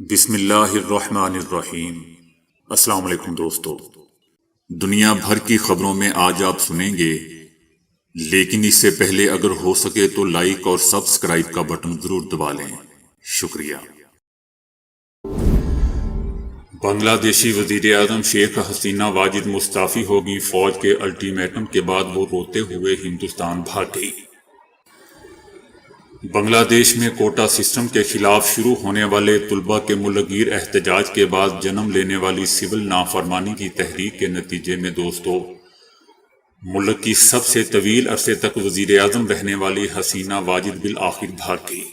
بسم اللہ الرحمن الرحیم۔ السلام علیکم دوستو، دنیا بھر کی خبروں میں آج آپ سنیں گے، لیکن اس سے پہلے اگر ہو سکے تو لائک اور سبسکرائب کا بٹن ضرور دبا لیں، شکریہ۔ بنگلہ دیشی وزیر اعظم شیخ حسینہ واجد مستعفی ہوگی۔ فوج کے الٹیمیٹم کے بعد وہ روتے ہوئے ہندوستان بھاگ گئی۔ بنگلہ دیش میں کوٹا سسٹم کے خلاف شروع ہونے والے طلباء کے ملکگیر احتجاج کے بعد جنم لینے والی سول نافرمانی کی تحریک کے نتیجے میں دوستو، ملک کی سب سے طویل عرصے تک وزیر اعظم رہنے والی حسینہ واجد بالآخر بھاگ گئی۔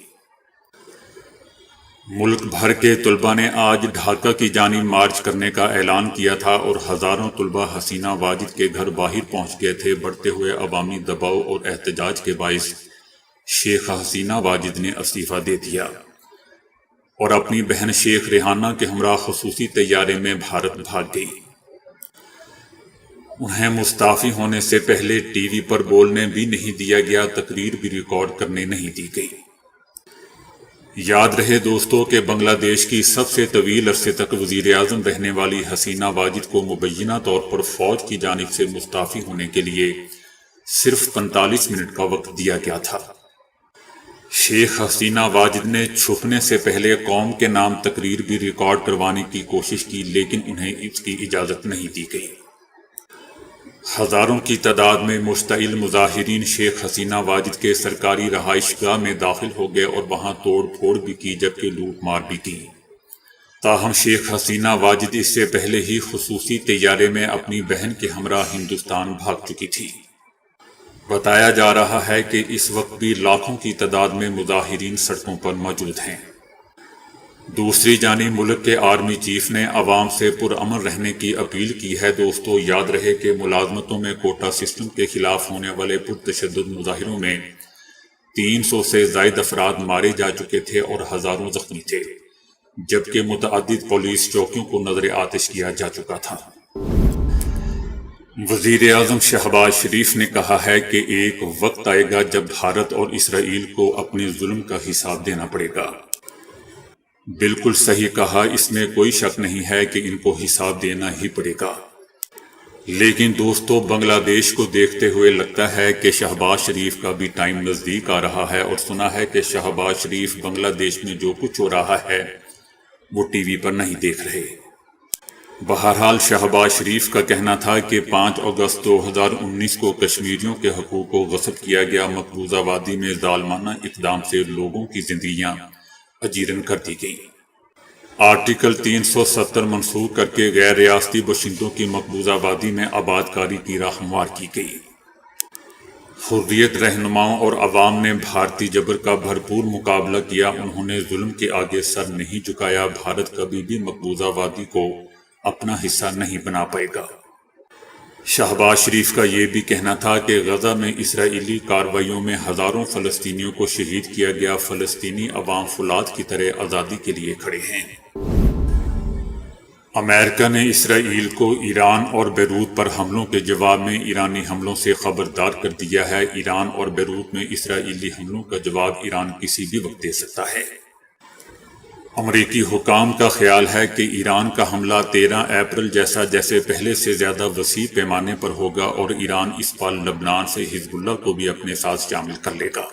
ملک بھر کے طلباء نے آج ڈھاکہ کی جانب مارچ کرنے کا اعلان کیا تھا اور ہزاروں طلباء حسینہ واجد کے گھر باہر پہنچ گئے تھے۔ بڑھتے ہوئے عوامی دباؤ اور احتجاج کے باعث شیخ حسینہ واجد نے استعفیٰ دے دیا اور اپنی بہن شیخ ریحانہ کے ہمراہ خصوصی طیارے میں بھارت بھاگ گئی۔ انہیں مستعفی ہونے سے پہلے ٹی وی پر بولنے بھی نہیں دیا گیا، تقریر بھی ریکارڈ کرنے نہیں دی گئی۔ یاد رہے دوستو کہ بنگلہ دیش کی سب سے طویل عرصے تک وزیر اعظم رہنے والی حسینہ واجد کو مبینہ طور پر فوج کی جانب سے مستعفی ہونے کے لیے صرف 45 منٹ کا وقت دیا گیا تھا۔ شیخ حسینہ واجد نے چھپنے سے پہلے قوم کے نام تقریر بھی ریکارڈ کروانے کی کوشش کی، لیکن انہیں اس کی اجازت نہیں دی گئی۔ ہزاروں کی تعداد میں مشتعل مظاہرین شیخ حسینہ واجد کے سرکاری رہائش گاہ میں داخل ہو گئے اور وہاں توڑ پھوڑ بھی کی، جبکہ لوٹ مار بھی کی۔ تاہم شیخ حسینہ واجد اس سے پہلے ہی خصوصی طیارے میں اپنی بہن کے ہمراہ ہندوستان بھاگ چکی تھی۔ بتایا جا رہا ہے کہ اس وقت بھی لاکھوں کی تعداد میں مظاہرین سڑکوں پر موجود ہیں۔ دوسری جانب ملک کے آرمی چیف نے عوام سے پرامن رہنے کی اپیل کی ہے۔ دوستو یاد رہے کہ ملازمتوں میں کوٹا سسٹم کے خلاف ہونے والے پرتشدد مظاہروں میں 300 سے زائد افراد مارے جا چکے تھے اور ہزاروں زخمی تھے، جبکہ متعدد پولیس چوکیوں کو نظر آتش کیا جا چکا تھا۔ وزیر اعظم شہباز شریف نے کہا ہے کہ ایک وقت آئے گا جب بھارت اور اسرائیل کو اپنے ظلم کا حساب دینا پڑے گا۔ بالکل صحیح کہا، اس میں کوئی شک نہیں ہے کہ ان کو حساب دینا ہی پڑے گا۔ لیکن دوستو بنگلہ دیش کو دیکھتے ہوئے لگتا ہے کہ شہباز شریف کا بھی ٹائم نزدیک آ رہا ہے، اور سنا ہے کہ شہباز شریف بنگلہ دیش میں جو کچھ ہو رہا ہے وہ ٹی وی پر نہیں دیکھ رہے۔ بہرحال شہباز شریف کا کہنا تھا کہ 5 اگست 2019 کو کشمیریوں کے حقوق کو غصب کیا گیا۔ مقبوضہ وادی میں ظالمانہ اقدام سے لوگوں کی زندگیاں اجیرن کر دی گئیں۔ آرٹیکل 370 منسوخ کر کے غیر ریاستی باشندوں کی مقبوضہ وادی میں آباد کاری کی راہ ہموار کی گئی۔ حریت رہنماؤں اور عوام نے بھارتی جبر کا بھرپور مقابلہ کیا، انہوں نے ظلم کے آگے سر نہیں جھکایا۔ بھارت کبھی بھی مقبوضہ وادی کو اپنا حصہ نہیں بنا پائے گا۔ شہباز شریف کا یہ بھی کہنا تھا کہ غزہ میں اسرائیلی کارروائیوں میں ہزاروں فلسطینیوں کو شہید کیا گیا۔ فلسطینی عوام فولاد کی طرح آزادی کے لیے کھڑے ہیں۔ امریکہ نے اسرائیل کو ایران اور بیروت پر حملوں کے جواب میں ایرانی حملوں سے خبردار کر دیا ہے۔ ایران اور بیروت میں اسرائیلی حملوں کا جواب ایران کسی بھی وقت دے سکتا ہے۔ امریکی حکام کا خیال ہے کہ ایران کا حملہ 13 اپریل جیسے پہلے سے زیادہ وسیع پیمانے پر ہوگا، اور ایران اس پر لبنان سے حزب اللہ کو بھی اپنے ساتھ شامل کر لے گا۔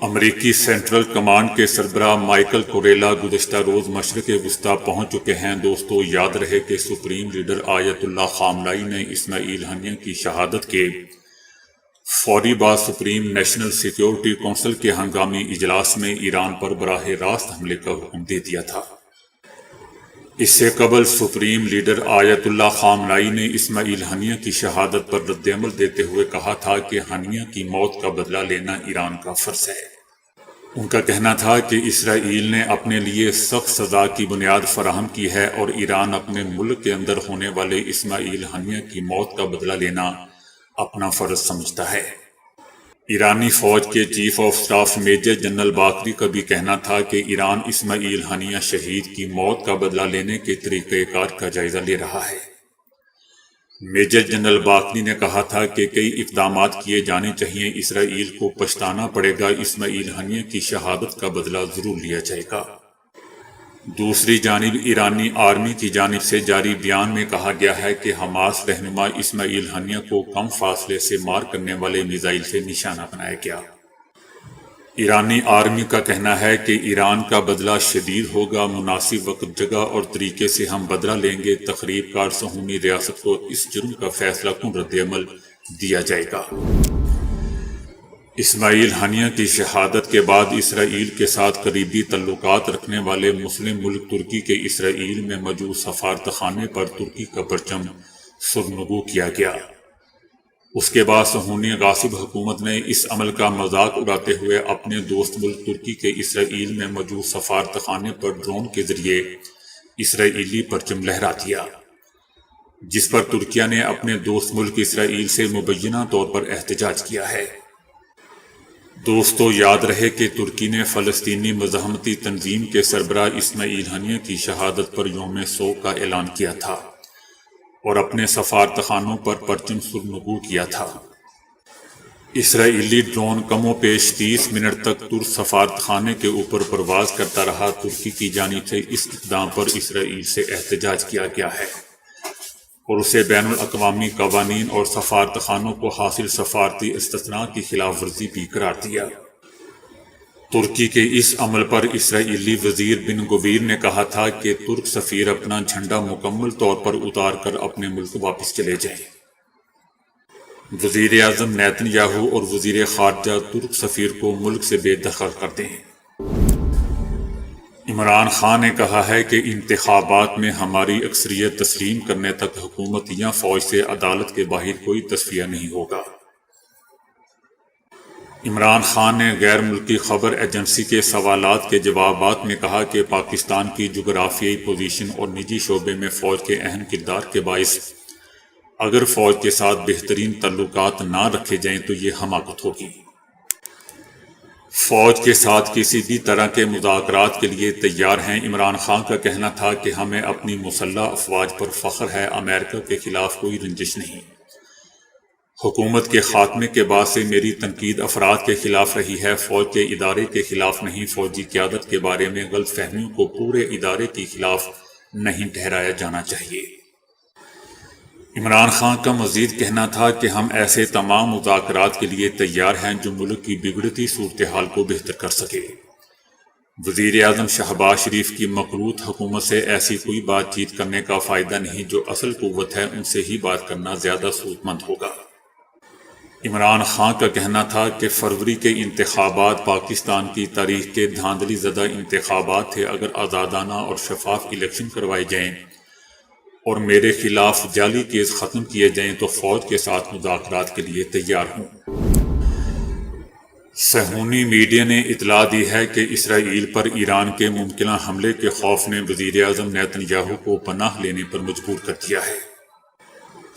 امریکی سینٹرل کمانڈ کے سربراہ مائیکل کوریلا گزشتہ روز مشرق وسطیٰ پہنچ چکے ہیں۔ دوستو یاد رہے کہ سپریم لیڈر آیت اللہ خامنائی نے اسماعیل ہنیہ کی شہادت کے فوری بعد سپریم نیشنل سیکیورٹی کونسل کے ہنگامی اجلاس میں ایران پر براہ راست حملے کا حکم دے دیا تھا۔ اس سے قبل سپریم لیڈر آیت اللہ خامنائی نے اسماعیل ہنیہ کی شہادت پر رد عمل دیتے ہوئے کہا تھا کہ ہنیہ کی موت کا بدلہ لینا ایران کا فرض ہے۔ ان کا کہنا تھا کہ اسرائیل نے اپنے لیے سخت سزا کی بنیاد فراہم کی ہے، اور ایران اپنے ملک کے اندر ہونے والے اسماعیل ہنیہ کی موت کا بدلہ لینا اپنا فرض سمجھتا ہے۔ ایرانی فوج کے chief of staff major general Bagheri کا بھی کہنا تھا کہ ایران اسماعیل ہنیہ شہید کی موت کا بدلہ لینے کے طریقہ کار کا جائزہ لے رہا ہے۔ میجر جنرل باقری نے کہا تھا کہ کئی اقدامات کیے جانے چاہیے، اسرائیل کو پچھتانا پڑے گا، اسماعیل ہنیہ کی شہادت کا بدلہ ضرور لیا جائے گا۔ دوسری جانب ایرانی آرمی کی جانب سے جاری بیان میں کہا گیا ہے کہ حماس رہنما اسماعیل ہنیہ کو کم فاصلے سے مار کرنے والے میزائل سے نشانہ بنایا گیا۔ ایرانی آرمی کا کہنا ہے کہ ایران کا بدلہ شدید ہوگا، مناسب وقت، جگہ اور طریقے سے ہم بدلہ لیں گے، تخریب کار صہیونی ریاست کو اس جرم کا فیصلہ کن رد عمل دیا جائے گا۔ اسماعیل ہنیہ کی شہادت کے بعد اسرائیل کے ساتھ قریبی تعلقات رکھنے والے مسلم ملک ترکی کے اسرائیل میں موجود سفارتخانے پر ترکی کا پرچم سرنگو کیا گیا۔ اس کے بعد صہیونی غاصب حکومت نے اس عمل کا مذاق اڑاتے ہوئے اپنے دوست ملک ترکی کے اسرائیل میں موجود سفارتخانے پر ڈرون کے ذریعے اسرائیلی پرچم لہرا دیا، جس پر ترکیہ نے اپنے دوست ملک اسرائیل سے مبینہ طور پر احتجاج کیا ہے۔ دوستو، یاد رہے کہ ترکی نے فلسطینی مزاحمتی تنظیم کے سربراہ اسماعیل ہنیہ کی شہادت پر یوم سوگ کا اعلان کیا تھا اور اپنے سفارتخانوں پر پرچم سرنگو کیا تھا۔ اسرائیلی ڈرون کم و بیش 30 منٹ تک ترک سفارتخانے کے اوپر پرواز کرتا رہا۔ ترکی کی جانب سے اس اقدام پر اسرائیل سے احتجاج کیا گیا ہے اور اسے بین الاقوامی قوانین اور سفارتخانوں کو حاصل سفارتی استثناء کی خلاف ورزی بھی قرار دیا۔ ترکی کے اس عمل پر اسرائیلی وزیر بن گویر نے کہا تھا کہ ترک سفیر اپنا جھنڈا مکمل طور پر اتار کر اپنے ملک واپس چلے جائیں۔ وزیر اعظم نیتن یاہو اور وزیر خارجہ ترک سفیر کو ملک سے بے دخل کر دیں۔ عمران خان نے کہا ہے کہ انتخابات میں ہماری اکثریت تسلیم کرنے تک حکومت یا فوج سے عدالت کے باہر کوئی تصفیہ نہیں ہوگا۔ عمران خان نے غیر ملکی خبر ایجنسی کے سوالات کے جوابات میں کہا کہ پاکستان کی جغرافیائی پوزیشن اور نجی شعبے میں فوج کے اہم کردار کے باعث اگر فوج کے ساتھ بہترین تعلقات نہ رکھے جائیں تو یہ حماقت ہوگی۔ فوج کے ساتھ کسی بھی طرح کے مذاکرات کے لیے تیار ہیں۔ عمران خان کا کہنا تھا کہ ہمیں اپنی مسلح افواج پر فخر ہے، امریکہ کے خلاف کوئی رنجش نہیں۔ حکومت کے خاتمے کے بعد سے میری تنقید افراد کے خلاف رہی ہے، فوج کے ادارے کے خلاف نہیں۔ فوجی قیادت کے بارے میں غلط فہمیوں کو پورے ادارے کے خلاف نہیں ٹھہرایا جانا چاہیے۔ عمران خان کا مزید کہنا تھا کہ ہم ایسے تمام مذاکرات کے لیے تیار ہیں جو ملک کی بگڑتی صورتحال کو بہتر کر سکے۔ وزیر اعظم شہباز شریف کی مقروض حکومت سے ایسی کوئی بات چیت کرنے کا فائدہ نہیں، جو اصل قوت ہے ان سے ہی بات کرنا زیادہ سود مند ہوگا۔ عمران خان کا کہنا تھا کہ فروری کے انتخابات پاکستان کی تاریخ کے دھاندلی زدہ انتخابات تھے۔ اگر آزادانہ اور شفاف الیکشن کروائے جائیں اور میرے خلاف جعلی کیس ختم کیے جائیں تو فوج کے ساتھ مذاکرات کے لیے تیار ہوں۔ صہیونی میڈیا نے اطلاع دی ہے کہ اسرائیل پر ایران کے ممکنہ حملے کے خوف نے وزیر اعظم نیتن یاہو کو پناہ لینے پر مجبور کر دیا ہے۔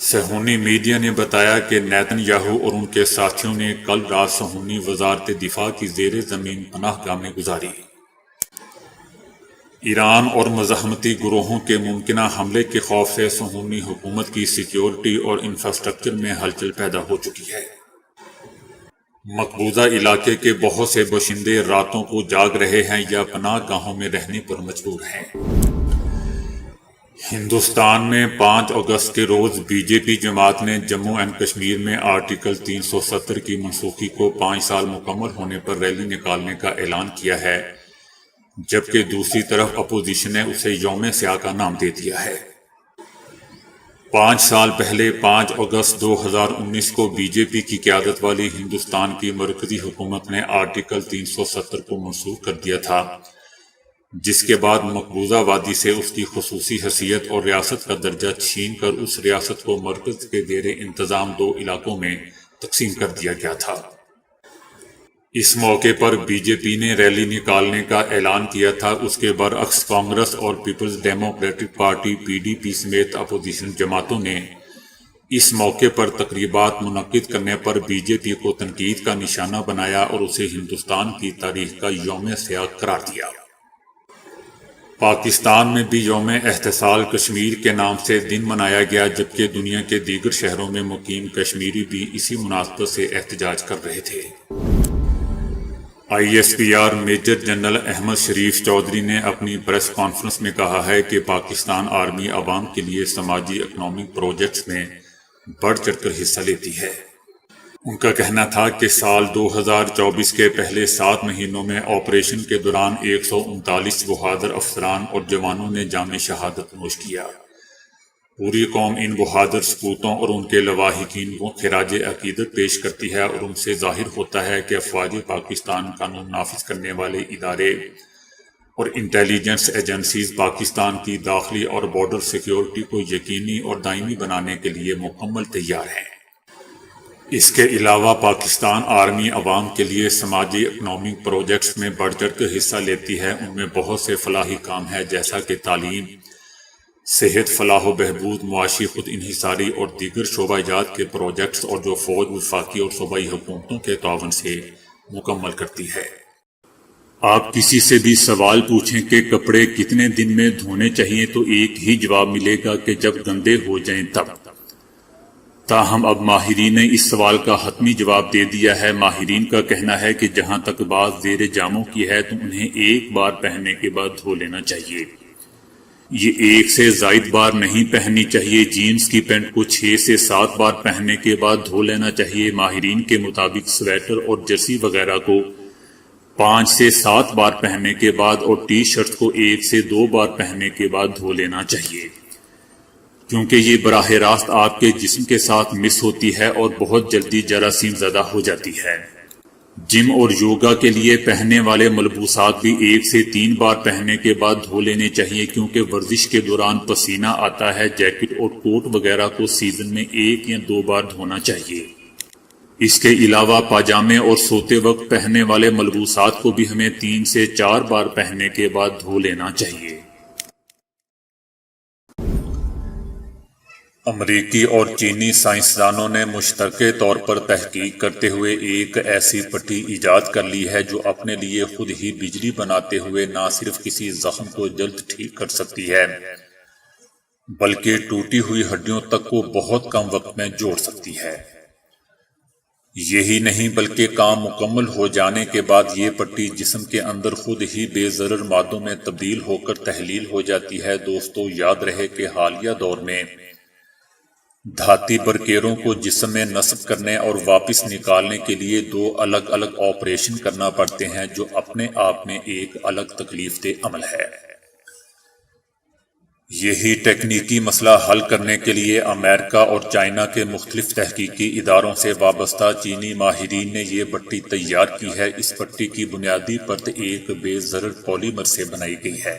صہیونی میڈیا نے بتایا کہ نیتن یاہو اور ان کے ساتھیوں نے کل رات صہیونی وزارت دفاع کی زیر زمین پناہ گاہ میں گزاری۔ ایران اور مزاحمتی گروہوں کے ممکنہ حملے کے خوف سے صہیونی حکومت کی سیکیورٹی اور انفراسٹرکچر میں ہلچل پیدا ہو چکی ہے۔ مقبوضہ علاقے کے بہت سے باشندے راتوں کو جاگ رہے ہیں یا پناہ گاہوں میں رہنے پر مجبور ہیں۔ ہندوستان میں 5 اگست کے روز بی جے پی جماعت نے جموں اینڈ کشمیر میں آرٹیکل 370 کی منسوخی کو 5 سال مکمل ہونے پر ریلی نکالنے کا اعلان کیا ہے، جبکہ دوسری طرف اپوزیشن نے اسے یوم سیاہ کا نام دے دیا ہے۔ 5 سال پہلے 5 اگست 2019 کو بی جے پی کی قیادت والی ہندوستان کی مرکزی حکومت نے آرٹیکل 370 کو منسوخ کر دیا تھا، جس کے بعد مقبوضہ وادی سے اس کی خصوصی حیثیت اور ریاست کا درجہ چھین کر اس ریاست کو مرکز کے زیر انتظام 2 علاقوں میں تقسیم کر دیا گیا تھا۔ اس موقع پر بی جے پی نے ریلی نکالنے کا اعلان کیا تھا۔ اس کے برعکس کانگریس اور پیپلز ڈیموکریٹک پارٹی پی ڈی پی سمیت اپوزیشن جماعتوں نے اس موقع پر تقریبات منعقد کرنے پر بی جے پی کو تنقید کا نشانہ بنایا اور اسے ہندوستان کی تاریخ کا یوم سیاہ قرار دیا۔ پاکستان میں بھی یوم احتسال کشمیر کے نام سے دن منایا گیا، جبکہ دنیا کے دیگر شہروں میں مقیم کشمیری بھی اسی مناسبت سے احتجاج کر رہے تھے۔ ISPR میجر جنرل احمد شریف چودھری نے اپنی پریس کانفرنس میں کہا ہے کہ پاکستان آرمی عوام کے لیے سماجی اکنامک پروجیکٹس میں بڑھ چڑھ کر حصہ لیتی ہے۔ ان کا کہنا تھا کہ سال 2024 کے پہلے 7 مہینوں میں آپریشن کے دوران 139 بہادر افسران اور جوانوں نے جام شہادت نوش کیا۔ پوری قوم ان بہادر سپوتوں اور ان کے لواحقین کو خراج عقیدت پیش کرتی ہے اور ان سے ظاہر ہوتا ہے کہ افواج پاکستان، قانون نافذ کرنے والے ادارے اور انٹیلیجنس ایجنسیز پاکستان کی داخلی اور بارڈر سیکیورٹی کو یقینی اور دائمی بنانے کے لیے مکمل تیار ہیں۔ اس کے علاوہ پاکستان آرمی عوام کے لیے سماجی اکنامک پروجیکٹس میں بڑھ چڑھ کر حصہ لیتی ہے۔ ان میں بہت سے فلاحی کام ہیں جیسا کہ تعلیم، صحت، فلاح و بہبود، معاشی خود انحصاری اور دیگر شعبہ جات کے پروجیکٹس، اور جو فوج، وفاقی اور صوبائی حکومتوں کے تعاون سے مکمل کرتی ہے۔ آپ کسی سے بھی سوال پوچھیں کہ کپڑے کتنے دن میں دھونے چاہیے تو ایک ہی جواب ملے گا کہ جب گندے ہو جائیں تب۔ تاہم اب ماہرین نے اس سوال کا حتمی جواب دے دیا ہے۔ ماہرین کا کہنا ہے کہ جہاں تک بات زیر جاموں کی ہے تو انہیں ایک بار پہننے کے بعد دھو لینا چاہیے۔ یہ 1 سے زائد بار نہیں پہننی چاہیے۔ جینز کی پینٹ کو 6 سے 7 بار پہننے کے بعد دھو لینا چاہیے۔ ماہرین کے مطابق سویٹر اور جرسی وغیرہ کو 5 سے 7 بار پہننے کے بعد اور ٹی شرٹ کو 1 سے 2 بار پہننے کے بعد دھو لینا چاہیے، کیونکہ یہ براہ راست آپ کے جسم کے ساتھ مس ہوتی ہے اور بہت جلدی جراثیم زدہ ہو جاتی ہے۔ جم اور یوگا کے لیے پہننے والے ملبوسات بھی 1 سے 3 بار پہننے کے بعد دھو لینے چاہیے، کیونکہ ورزش کے دوران پسینہ آتا ہے۔ جیکٹ اور کوٹ وغیرہ کو سیزن میں 1 یا 2 بار دھونا چاہیے۔ اس کے علاوہ پاجامے اور سوتے وقت پہننے والے ملبوسات کو بھی ہمیں 3 سے 4 بار پہننے کے بعد دھو لینا چاہیے۔ امریکی اور چینی سائنسدانوں نے مشترکہ طور پر تحقیق کرتے ہوئے ایک ایسی پٹی ایجاد کر لی ہے جو اپنے لیے خود ہی بجلی بناتے ہوئے نہ صرف کسی زخم کو جلد ٹھیک کر سکتی ہے بلکہ ٹوٹی ہوئی ہڈیوں تک کو بہت کم وقت میں جوڑ سکتی ہے۔ یہی نہیں بلکہ کام مکمل ہو جانے کے بعد یہ پٹی جسم کے اندر خود ہی بے ضرر مادوں میں تبدیل ہو کر تحلیل ہو جاتی ہے۔ دوستو، یاد رہے کہ حالیہ دور میں دھاتی برکیروں کو جسم میں نصب کرنے اور واپس نکالنے کے لیے 2 الگ الگ آپریشن کرنا پڑتے ہیں، جو اپنے آپ میں ایک الگ تکلیف دہ عمل ہے۔ یہی تکنیکی مسئلہ حل کرنے کے لیے امریکہ اور چائنا کے مختلف تحقیقی اداروں سے وابستہ چینی ماہرین نے یہ پٹی تیار کی ہے۔ اس پٹی کی بنیادی پرت ایک بے ضرر پولیمر سے بنائی گئی ہے۔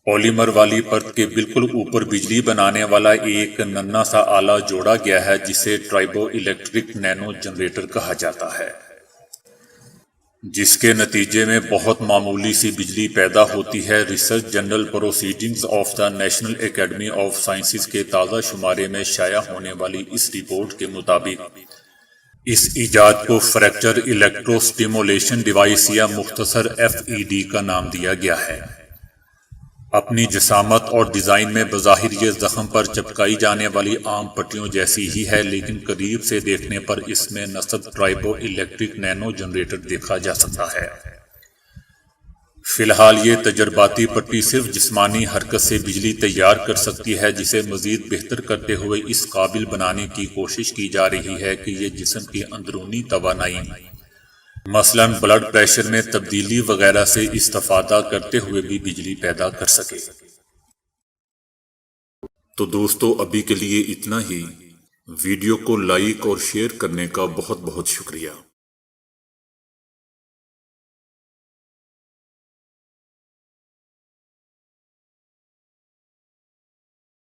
پولیمر والی پرت کے بالکل اوپر بجلی بنانے والا ایک ننھا سا آلہ جوڑا گیا ہے جسے ٹرائبو الیکٹرک نینو جنریٹر کہا جاتا ہے، جس کے نتیجے میں بہت معمولی سی بجلی پیدا ہوتی ہے۔ Research journal proceedings of the national academy of sciences کے تازہ شمارے میں شائع ہونے والی اس رپورٹ کے مطابق اس ایجاد کو فریکچر الیکٹرو سٹیمولیشن ڈیوائس یا مختصر FED کا نام دیا گیا ہے۔ اپنی جسامت اور ڈیزائن میں بظاہر یہ زخم پر چپکائی جانے والی عام پٹیوں جیسی ہی ہے، لیکن قریب سے دیکھنے پر اس میں نصب ٹرائبو الیکٹرک نینو جنریٹر دیکھا جا سکتا ہے۔ فی الحال یہ تجرباتی پٹی صرف جسمانی حرکت سے بجلی تیار کر سکتی ہے، جسے مزید بہتر کرتے ہوئے اس قابل بنانے کی کوشش کی جا رہی ہے کہ یہ جسم کی اندرونی توانائی، مثلاً بلڈ پریشر میں تبدیلی وغیرہ سے استفادہ کرتے ہوئے بھی بجلی پیدا کر سکے۔ تو دوستو، ابھی کے لیے اتنا ہی۔ ویڈیو کو لائک اور شیئر کرنے کا بہت بہت شکریہ۔